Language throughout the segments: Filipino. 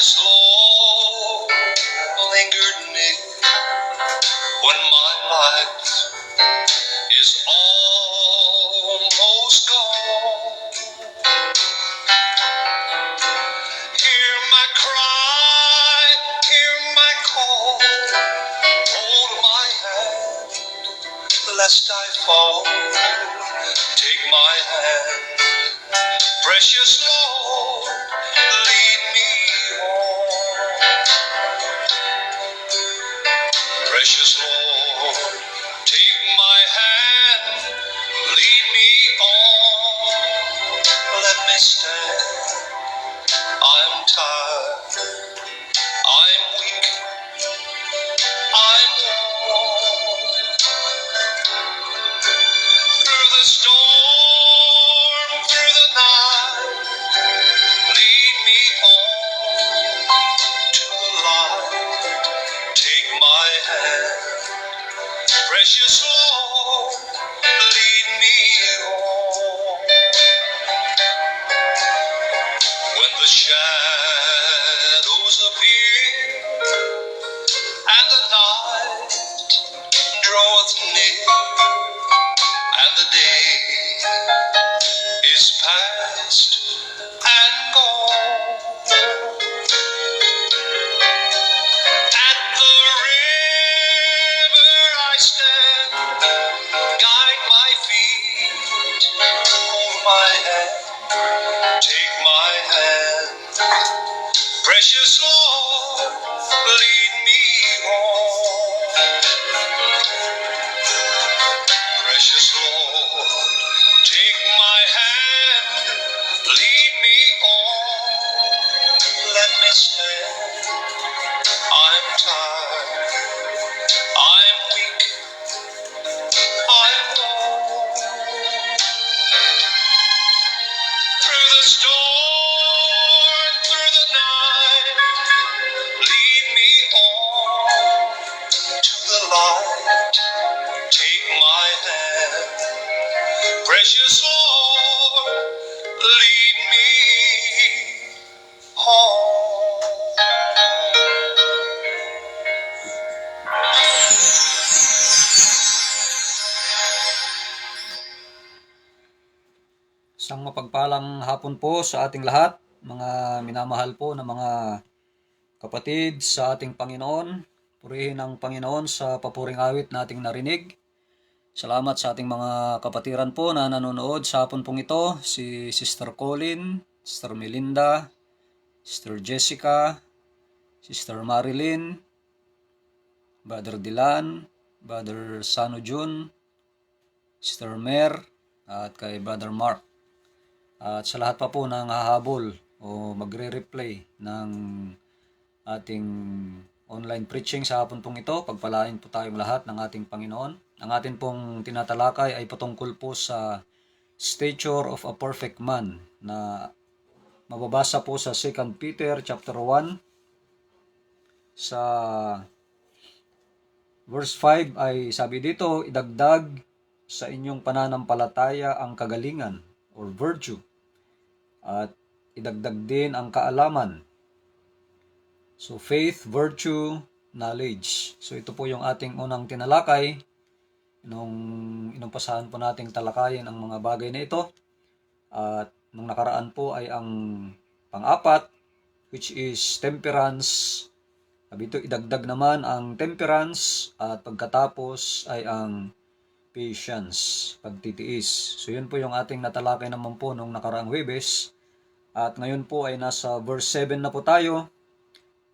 slow lingered near when my life is almost gone. Hear my cry, hear my call, hold my hand lest I fall. Take my hand, precious Lord, lead me home. Precious Lord, take my hand, lead me on. Let me stand, I'm tired, I'm weak, I'm worn. Through the storm, through the night, lead me on to the light. Take my hand, precious Lord, lead me home. When the shadows appear and the night draweth near and the day is past and gone, at the river I stand, guide my feet, hold my hand, take my hand, precious Lord, lead me home. Precious Lord, take my hand, lead me on. Let me stand, I'm tired, I'm weak, I'm worn. Through the storm, through the night, lead me on to the light. Take my hand, precious Lord, lead me home. Isang mapagpalang hapon po sa ating lahat, mga minamahal po na mga kapatid sa ating Panginoon. Purihin ang Panginoon sa papuring awit nating narinig. Salamat sa ating mga kapatiran po na nanonood sa hapon pong ito. Si Sister Colin, Sister Melinda, Sister Jessica, Sister Marilyn, Brother Dylan, Brother Sano Jun, Sister Mer, at kay Brother Mark. At sa lahat pa po ng hahabol o magre-replay ng ating online preaching sa hapon pong ito, pagpalain po tayong lahat ng ating Panginoon. Ang atin pong tinatalakay ay patungkol po sa stature of a perfect man na mababasa po sa 2 Peter chapter 1 sa verse 5 ay sabi dito, idagdag sa inyong pananampalataya ang kagalingan or virtue at idagdag din ang kaalaman. So faith, virtue, knowledge. So ito po yung ating unang tinalakay. Nung inumpasahan po nating talakayin ang mga bagay na ito. At nung nakaraan po ay ang pang-apat, which is temperance. Sabi ito, idagdag naman ang temperance at pagkatapos ay ang patience, pagtitiis. So yun po yung ating natalakay naman po nung nakaraang Huwebes. At ngayon po ay nasa verse 7 na po tayo.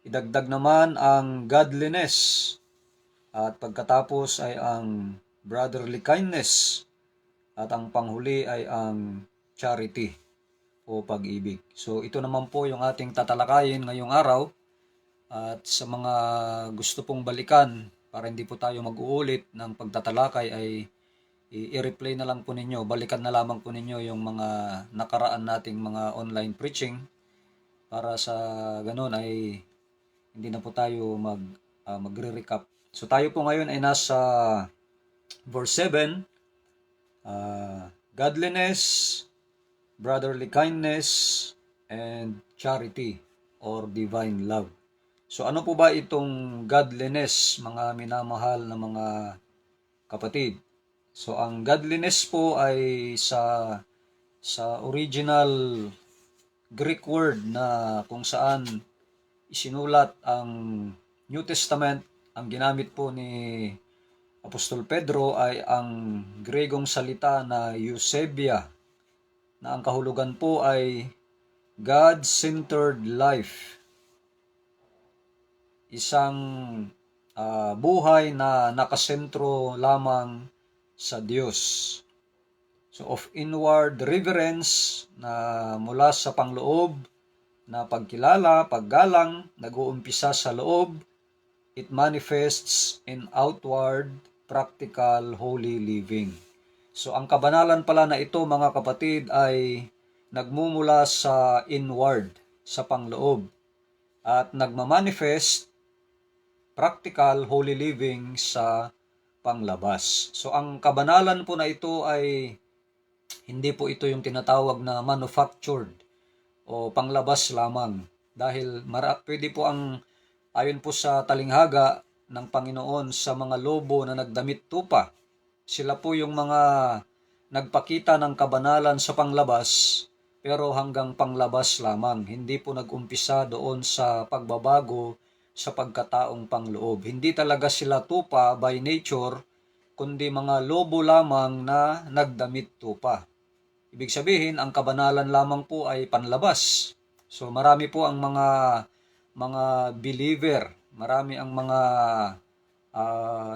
Idagdag naman ang godliness. At pagkatapos ay ang brotherly kindness. At ang panghuli ay ang charity o pag-ibig. So ito naman po yung ating tatalakayin ngayong araw. At sa mga gusto pong balikan para hindi po tayo mag-uulit ng pagtatalakay ay i-replay na lang po ninyo, balikan na lamang po ninyo yung mga nakaraan nating mga online preaching para sa ganun ay hindi na po tayo magre-recap. So tayo po ngayon ay nasa verse 7, godliness, brotherly kindness, and charity or divine love. So ano po ba itong godliness, mga minamahal na mga kapatid? So ang godliness po ay sa original Greek word na kung saan isinulat ang New Testament, ang ginamit po ni Apostol Pedro ay ang Gregong salita na eusebia, na ang kahulugan po ay God-centered life. Isang buhay na nakasentro lamang sa Diyos. So of inward reverence na mula sa pangloob na pagkilala, paggalang, nag-uumpisa sa loob, it manifests in outward, practical, holy living. So ang kabanalan pala na ito mga kapatid ay nagmumula sa inward, sa pangloob, at nagmamanifest, practical, holy living sa panglabas. So ang kabanalan po na ito ay hindi po ito yung tinatawag na manufactured o panglabas lamang. Dahil pwede po ang, ayon po sa talinghaga ng Panginoon sa mga lobo na nagdamit tupa, sila po yung mga nagpakita ng kabanalan sa panglabas, pero hanggang panglabas lamang. Hindi po nag-umpisa doon sa pagbabago sa pagkataong pangloob. Hindi talaga sila tupa by nature, kundi mga lobo lamang na nagdamit tupa. Ibig sabihin, ang kabanalan lamang po ay panlabas. So marami po ang mga believer, marami ang mga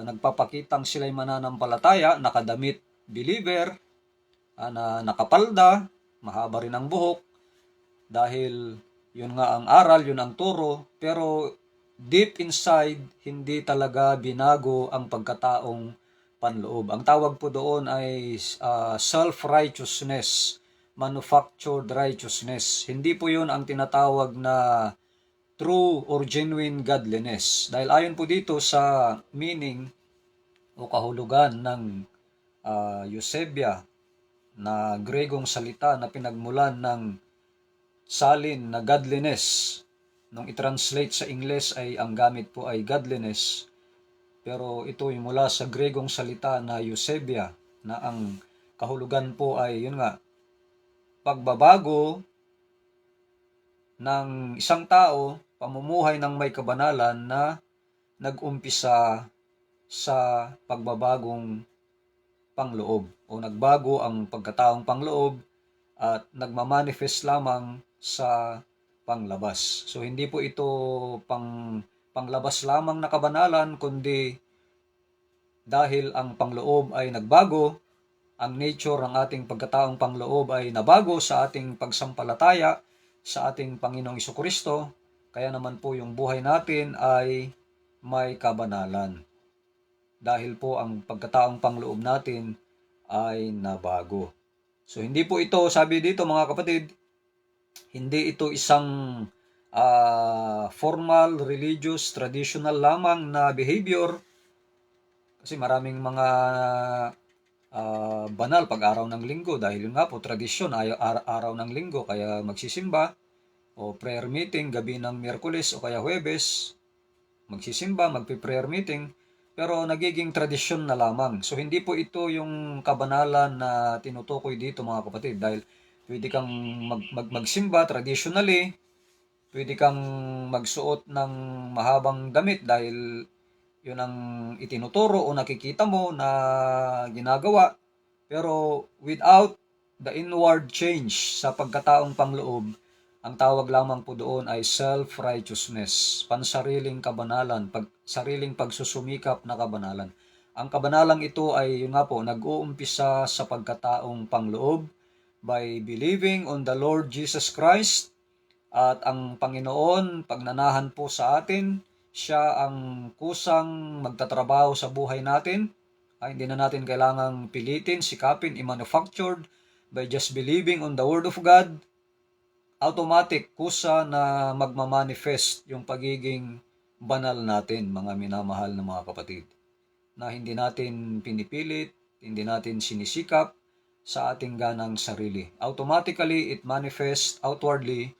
nagpapakitang sila'y mananampalataya, nakadamit believer, na nakapalda, mahaba rin ang buhok, dahil yun nga ang aral, yun ang turo, pero deep inside, hindi talaga binago ang pagkataong panloob. Ang tawag po doon ay self-righteousness, manufactured righteousness. Hindi po yun ang tinatawag na true or genuine godliness. Dahil ayon po dito sa meaning o kahulugan ng eusebia na Gregong salita na pinagmulan ng salin na godliness. Nung i-translate sa Ingles ay ang gamit po ay godliness. Pero ito ay mula sa Gregong salita na eusebia, na ang kahulugan po ay yun nga, pagbabago ng isang tao, pamumuhay ng may kabanalan na nag-umpisa sa pagbabagong pangloob o nagbago ang pagkataong pangloob at nagmamanifest lamang sa panglabas. So hindi po ito panglabas lamang na kabanalan, kundi dahil ang pangloob ay nagbago, ang nature ng ating pagkataong pangloob ay nabago sa ating pagsampalataya sa ating Panginoong Jesucristo, kaya naman po yung buhay natin ay may kabanalan. Dahil po ang pagkataong pangloob natin ay nabago. So hindi po ito, sabi dito mga kapatid, hindi ito isang formal, religious, traditional lamang na behavior. Kasi maraming mga banal pag araw ng linggo, dahil yun nga po, tradisyon, araw ng linggo, kaya magsisimba, o prayer meeting, gabi ng Miyerkules o kaya Huwebes, magsisimba, magpi-prayer meeting, pero nagiging tradisyon na lamang. So hindi po ito yung kabanalan na tinutukoy dito mga kapatid, dahil pwede kang magsimba traditionally, pwede kang magsuot ng mahabang damit dahil yun ang itinuturo o nakikita mo na ginagawa, pero without the inward change sa pagkataong pangloob, ang tawag lamang po doon ay self-righteousness, pansariling kabanalan, sariling pagsusumikap na kabanalan. Ang kabanalang ito ay yun nga po, nag-uumpisa sa pagkataong pangloob by believing on the Lord Jesus Christ, at ang Panginoon, pagnanahan po sa atin, siya ang kusang magtatrabaho sa buhay natin. Hindi na natin kailangang pilitin, sikapin, i-manufactured by just believing on the Word of God. Automatic, kusa na magmamanifest yung pagiging banal natin, mga minamahal na mga kapatid. Na hindi natin pinipilit, hindi natin sinisikap sa ating ganang sarili. Automatically, it manifests outwardly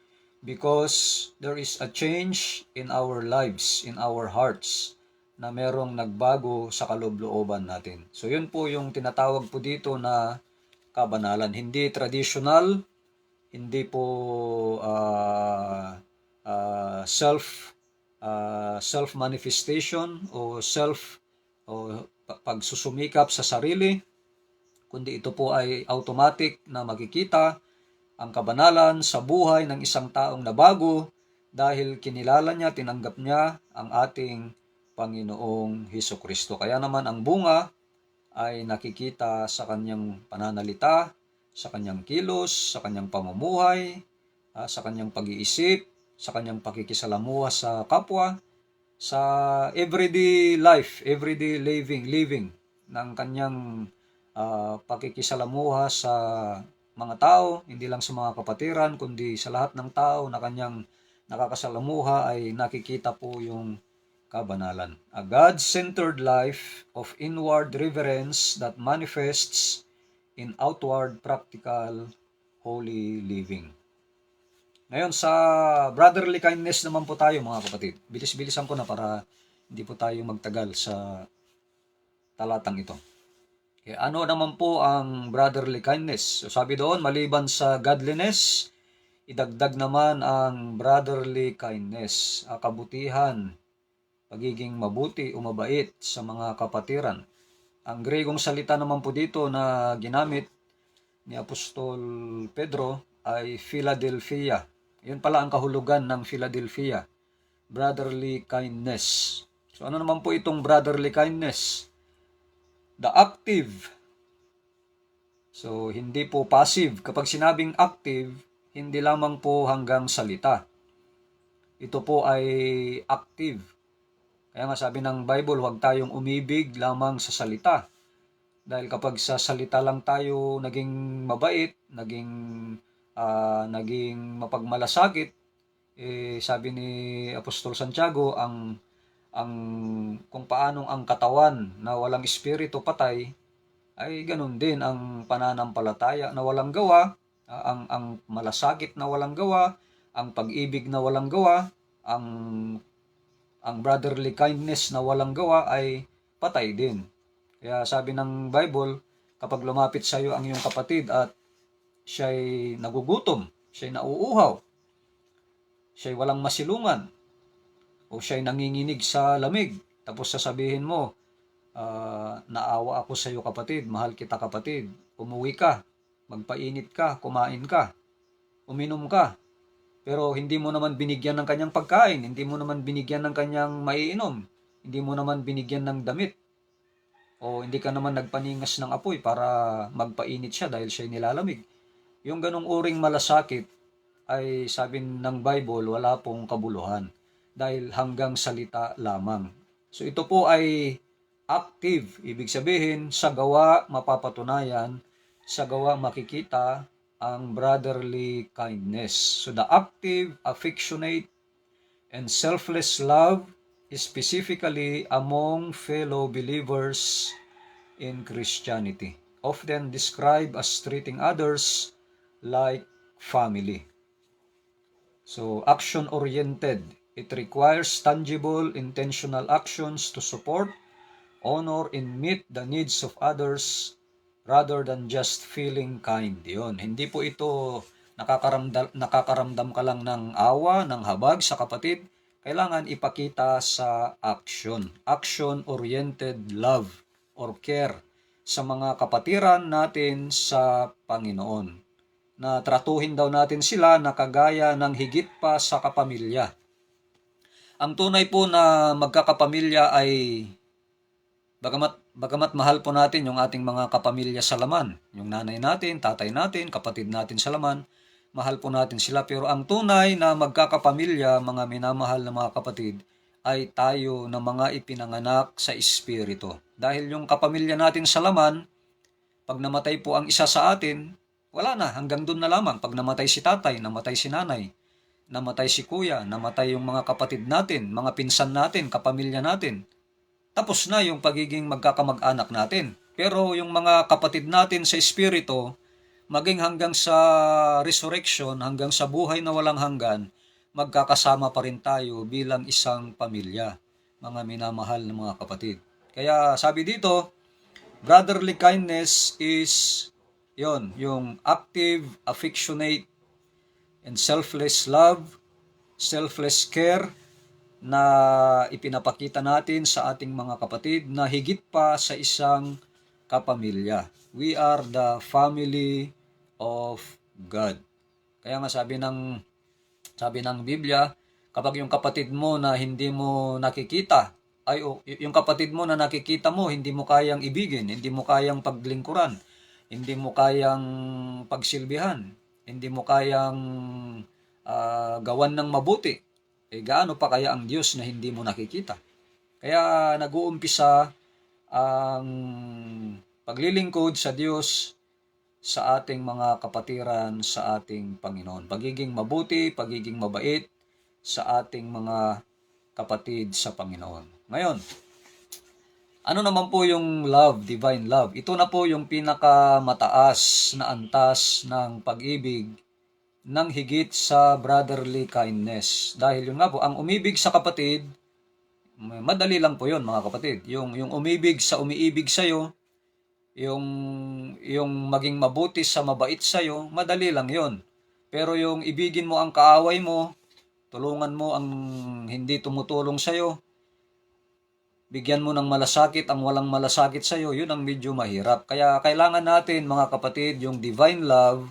because there is a change in our lives, in our hearts, na merong nagbago sa kaloob-looban natin. So yun po yung tinatawag po dito na kabanalan. Hindi traditional, hindi po self manifestation o pagsusumikap sa sarili, kundi ito po ay automatic na makikita ang kabanalan sa buhay ng isang taong nabago dahil kinilala niya, tinanggap niya ang ating Panginoong Hesukristo. Kaya naman ang bunga ay nakikita sa kanyang pananalita, sa kanyang kilos, sa kanyang pamumuhay, sa kanyang pag-iisip, sa kanyang pakikisalamuha sa kapwa, sa everyday life, everyday living ng kanyang pakikisalamuha sa mga tao, hindi lang sa mga kapatiran, kundi sa lahat ng tao na kanyang nakakasalamuha ay nakikita po yung kabanalan. A God-centered life of inward reverence that manifests in outward practical holy living. Ngayon sa brotherly kindness naman po tayo mga kapatid. Bilis-bilisan ko na para hindi po tayo magtagal sa talatang ito. Okay, ano naman po ang brotherly kindness? So sabi doon, maliban sa godliness, idagdag naman ang brotherly kindness, kabutihan, pagiging mabuti o mabait sa mga kapatiran. Ang Gregong salita naman po dito na ginamit ni Apostol Pedro ay Philadelphia. Yun pala ang kahulugan ng Philadelphia, brotherly kindness. So ano naman po itong brotherly kindness? The active. So hindi po passive. Kapag sinabing active, hindi lamang po hanggang salita. Ito po ay active. Kaya nga sabi ng Bible, huwag tayong umibig lamang sa salita. Dahil kapag sa salita lang tayo naging mabait, naging mapagmalasakit, sabi ni Apostol Santiago, kung paanong ang katawan na walang espiritu patay, ay ganun din ang pananampalataya na walang gawa, ang malasakit na walang gawa, ang pag-ibig na walang gawa, ang brotherly kindness na walang gawa ay patay din. Kaya sabi ng Bible, kapag lumapit sa iyo ang iyong kapatid at siya'y nagugutom, siya'y nauuhaw, siya'y walang masilungan, o siya'y nanginginig sa lamig, tapos sasabihin mo, naawa ako sa iyo kapatid, mahal kita kapatid, umuwi ka, magpainit ka, kumain ka, uminom ka, pero hindi mo naman binigyan ng kanyang pagkain, hindi mo naman binigyan ng kanyang maiinom, hindi mo naman binigyan ng damit, o hindi ka naman nagpaningas ng apoy para magpainit siya dahil siya'y nilalamig. Yung ganong uring malasakit ay sabi ng Bible, wala pong kabuluhan dahil hanggang salita lamang. So ito po ay active, ibig sabihin sa gawa mapapatunayan, sa gawa makikita ang brotherly kindness. So the active, affectionate, and selfless love is specifically among fellow believers in Christianity, often described as treating others like family. So action-oriented, it requires tangible, intentional actions to support, honor, and meet the needs of others rather than just feeling kind. Yun. Hindi po ito nakakaramdam ka lang ng awa, ng habag sa kapatid. Kailangan ipakita sa action. Action-oriented love or care sa mga kapatiran natin sa Panginoon. Na tratuhin daw natin sila na kagaya ng higit pa sa kapamilya. Ang tunay po na magkakapamilya ay bagamat mahal po natin yung ating mga kapamilya sa laman, yung nanay natin, tatay natin, kapatid natin sa laman, mahal po natin sila. Pero ang tunay na magkakapamilya, mga minamahal na mga kapatid, ay tayo na mga ipinanganak sa Espiritu. Dahil yung kapamilya natin sa laman, pag namatay po ang isa sa atin, wala na, hanggang doon na lamang. Pag namatay si tatay, namatay si nanay, namatay si kuya, namatay yung mga kapatid natin, mga pinsan natin, kapamilya natin. Tapos na yung pagiging magkakamag-anak natin. Pero yung mga kapatid natin sa Espiritu, maging hanggang sa resurrection, hanggang sa buhay na walang hanggan, magkakasama pa rin tayo bilang isang pamilya, mga minamahal na mga kapatid. Kaya sabi dito, brotherly kindness is yung active, affectionate, and selfless love, selfless care na ipinapakita natin sa ating mga kapatid na higit pa sa isang kapamilya. We are the family of God. Kaya nga sabi ng Biblia, kapag yung kapatid mo na hindi mo nakikita, yung kapatid mo na nakikita mo, hindi mo kayang ibigin, hindi mo kayang paglingkuran, hindi mo kayang pagsilbihan, hindi mo kayang gawan ng mabuti, gaano pa kaya ang Diyos na hindi mo nakikita? Kaya nag-uumpisa ang paglilingkod sa Diyos sa ating mga kapatiran sa ating Panginoon. Pagiging mabuti, pagiging mabait sa ating mga kapatid sa Panginoon. Ngayon, ano naman po yung love, divine love? Ito na po yung pinakamataas na antas ng pag-ibig ng higit sa brotherly kindness. Dahil yun nga po, ang umibig sa kapatid, madali lang po yun mga kapatid. Yung umibig sa umiibig sa'yo, yung maging mabuti sa mabait sa'yo, madali lang yun. Pero yung ibigin mo ang kaaway mo, tulungan mo ang hindi tumutulong sa'yo, bigyan mo ng malasakit ang walang malasakit sa'yo, yun ang medyo mahirap. Kaya kailangan natin mga kapatid yung divine love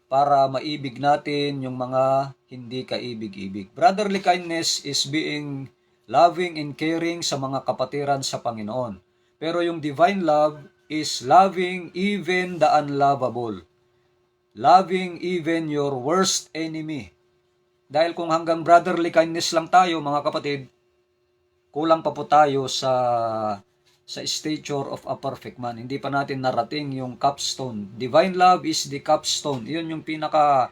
para maibig natin yung mga hindi kaibig-ibig. Brotherly kindness is being loving and caring sa mga kapatiran sa Panginoon. Pero yung divine love is loving even the unlovable. Loving even your worst enemy. Dahil kung hanggang brotherly kindness lang tayo mga kapatid, kulang pa po tayo sa stature of a perfect man. Hindi pa natin narating yung capstone. Divine love is the capstone. Yun yung pinaka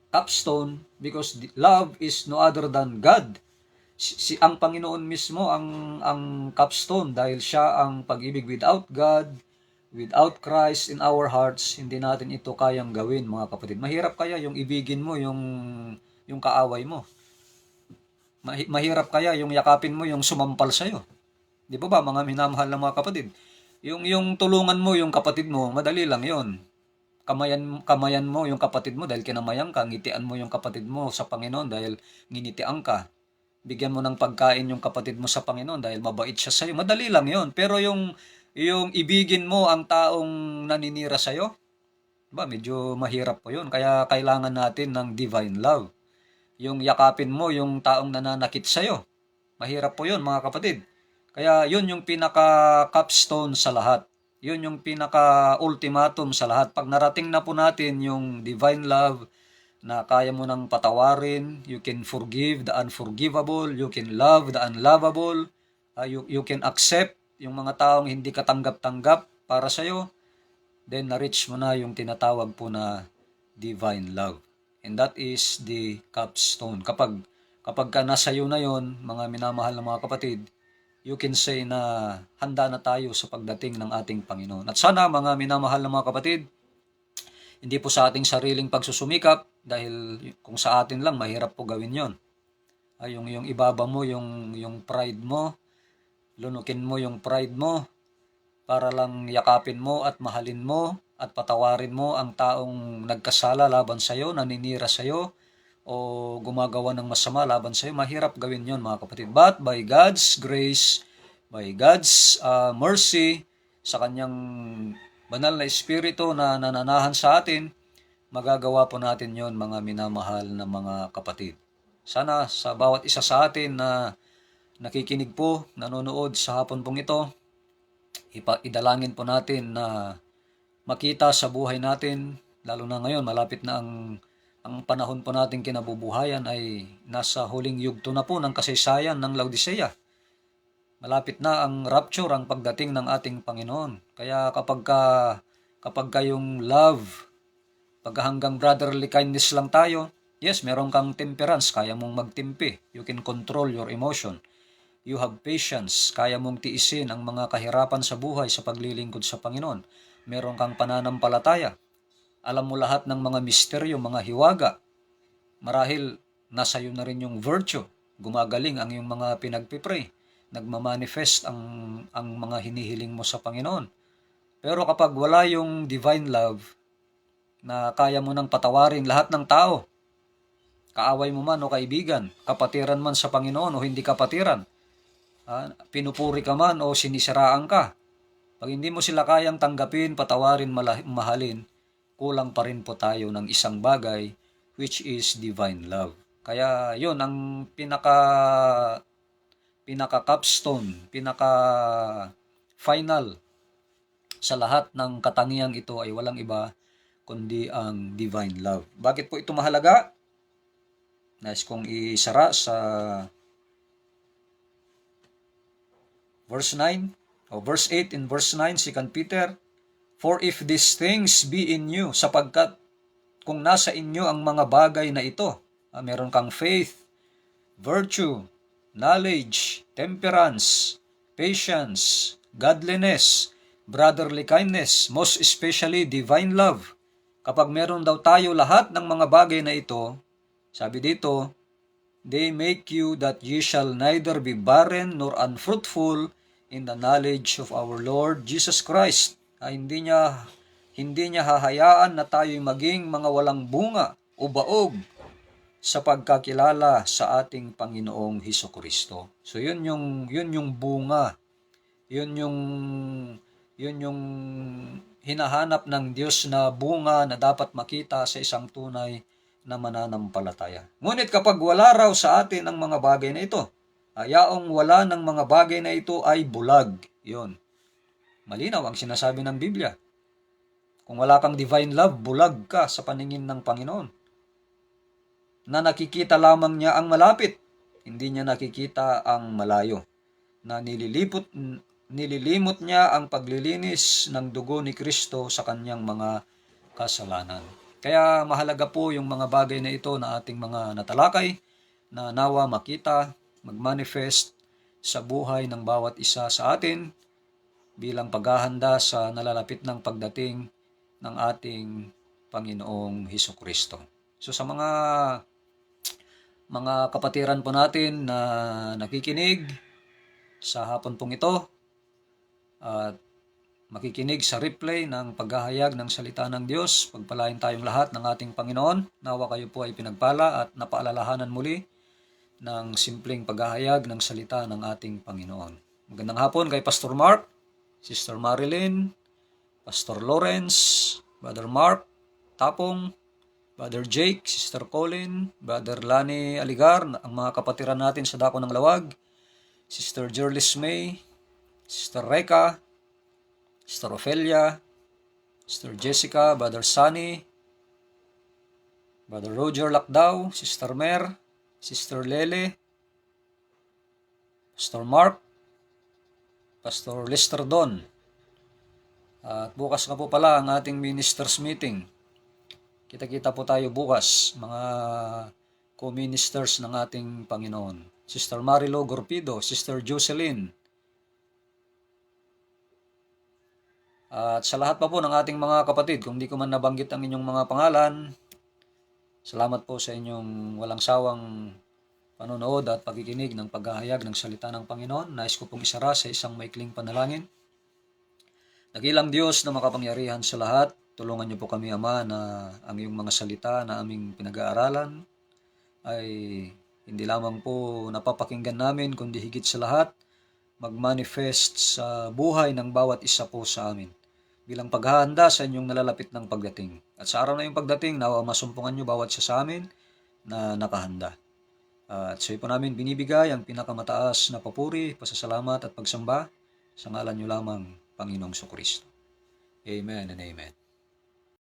capstone, because love is no other than God. Ang Panginoon mismo ang capstone, dahil siya ang pag-ibig. Without God, without Christ in our hearts, hindi natin ito kayang gawin mga kapatid. Mahirap kaya yung ibigin mo yung kaaway mo. Mahirap kaya yung yakapin mo yung sumampal sa'yo. Di ba mga minamahal na mga kapatid? Yung tulungan mo yung kapatid mo, madali lang yon. Kamayan mo yung kapatid mo dahil kinamayan ka. Ngitian mo yung kapatid mo sa Panginoon dahil nginitian ka. Bigyan mo ng pagkain yung kapatid mo sa Panginoon dahil mabait siya sa'yo. Madali lang yon. Pero yung ibigin mo ang taong naninira sa'yo, medyo mahirap po yun. Kaya kailangan natin ng divine love. Yung yakapin mo yung taong nananakit sa'yo. Mahirap po yun mga kapatid. Kaya yun yung pinaka-capstone sa lahat. Yun yung pinaka-ultimatum sa lahat. Pag narating na po natin yung divine love na kaya mo nang patawarin, you can forgive the unforgivable, you can love the unlovable, you can accept yung mga taong hindi katanggap-tanggap para sa'yo, then na-reach mo na yung tinatawag po na divine love. And that is the capstone. Kapag ka nasa iyo na yon, mga minamahal na mga kapatid, you can say na handa na tayo sa pagdating ng ating Panginoon. At sana mga minamahal na mga kapatid, hindi po sa ating sariling pagsusumikap, dahil kung sa atin lang, mahirap po gawin yon. Yung ibaba mo, yung pride mo, lunukin mo yung pride mo, para lang yakapin mo at mahalin mo at patawarin mo ang taong nagkasala laban sa iyo, naninira sa iyo, o gumagawa ng masama laban sa iyo. Mahirap gawin yon mga kapatid. But by God's grace, by God's mercy, sa kanyang banal na espiritu na nananahan sa atin, magagawa po natin yon mga minamahal na mga kapatid. Sana sa bawat isa sa atin na nakikinig po, nanonood sa hapon pong ito, idalangin po natin na makita sa buhay natin, lalo na ngayon, malapit na ang panahon po natin kinabubuhayan ay nasa huling yugto na po ng kasaysayan ng Laodicea. Malapit na ang rapture, ang pagdating ng ating Panginoon. Kaya kapag yung love, pag hanggang brotherly kindness lang tayo, yes, meron kang temperance, kaya mong magtimpi. You can control your emotion. You have patience. Kaya mong tiisin ang mga kahirapan sa buhay sa paglilingkod sa Panginoon. Meron kang pananampalataya. Alam mo lahat ng mga misteryo, mga hiwaga. Marahil nasa iyo na rin yung virtue. Gumagaling ang iyong mga pinagpipray. Nagmamanifest ang mga hinihiling mo sa Panginoon. Pero kapag wala yung divine love, na kaya mo nang patawarin lahat ng tao, kaaway mo man o kaibigan, kapatiran man sa Panginoon o hindi kapatiran, pinupuri ka man o sinisiraan ka, pag hindi mo sila kayang tanggapin, patawarin, mahalin, kulang pa rin po tayo ng isang bagay, which is divine love. Kaya yun ang pinaka-capstone, pinaka-final sa lahat ng katangiang ito ay walang iba kundi ang divine love. Bakit po ito mahalaga? Nais kong isara sa verse 9 o verse 8 in verse 9, 2 Peter, "For if these things be in you," sapagkat kung nasa inyo ang mga bagay na ito, meron kang faith, virtue, knowledge, temperance, patience, godliness, brotherly kindness, most especially divine love. Kapag meron daw tayo lahat ng mga bagay na ito, sabi dito, "They make you that ye shall neither be barren nor unfruitful in the knowledge of our Lord Jesus Christ." Hindi niya hahayaan na tayo'y maging mga walang bunga o baog sa pagkakilala sa ating Panginoong Hesukristo. So yun yung bunga. Yun yung hinahanap ng Diyos na bunga na dapat makita sa isang tunay na mananampalataya. Ngunit kapag wala raw sa atin ang mga bagay na ito, yaong wala ng mga bagay na ito ay bulag. Yun. Malinaw ang sinasabi ng Biblia. Kung wala kang divine love, bulag ka sa paningin ng Panginoon. Na nakikita lamang niya ang malapit, hindi niya nakikita ang malayo. Na nililimot niya ang paglilinis ng dugo ni Kristo sa kanyang mga kasalanan. Kaya mahalaga po yung mga bagay na ito na ating mga natalakay, na nawa makita, magmanifest sa buhay ng bawat isa sa atin bilang paghahanda sa nalalapit ng pagdating ng ating Panginoong Hesukristo. So sa mga kapatiran po natin na nakikinig sa hapon pong ito at makikinig sa replay ng paghahayag ng salita ng Diyos, pagpalain tayong lahat ng ating Panginoon. Nawa kayo po ay pinagpala at napaalalahanan muli ng simpleng paghahayag ng salita ng ating Panginoon. Magandang hapon kay Pastor Mark, Sister Marilyn, Pastor Lawrence, Brother Mark Tapong, Brother Jake, Sister Colin, Brother Lani Aligar, ang mga kapatiran natin sa Dako ng Lawag, Sister Jerlis May, Sister Reka, Sister Ophelia, Sister Jessica, Brother Sunny, Brother Roger Lakdaw, Sister Mer, Sister Lele, Pastor Mark, Pastor Lester Don. At bukas nga po pala ang ating ministers meeting. Kita-kita po tayo bukas, mga co-ministers ng ating Panginoon. Sister Marilo Gorpido, Sister Jocelyn. At sa lahat pa po ng ating mga kapatid, kung di ko man nabanggit ang inyong mga pangalan, salamat po sa inyong walang sawang panonood at pakikinig ng paghahayag ng salita ng Panginoon. Nais ko pong isara sa isang maikling panalangin. Dakilang Diyos na makapangyarihan sa lahat, tulungan niyo po kami, Ama, na ang iyong mga salita na aming pinag-aaralan ay hindi lamang po napapakinggan namin, kundi higit sa lahat, mag-manifest sa buhay ng bawat isa po sa amin bilang paghahanda sa inyong nalalapit ng pagdating. At sa araw na yung pagdating, nawa masumpungan niyo bawat isa sa amin na nakahanda. At sa iyo po namin binibigay ang pinakamataas na papuri, pasasalamat at pagsamba sa ngalan niyo lamang, Panginoong Kristo. Amen and amen.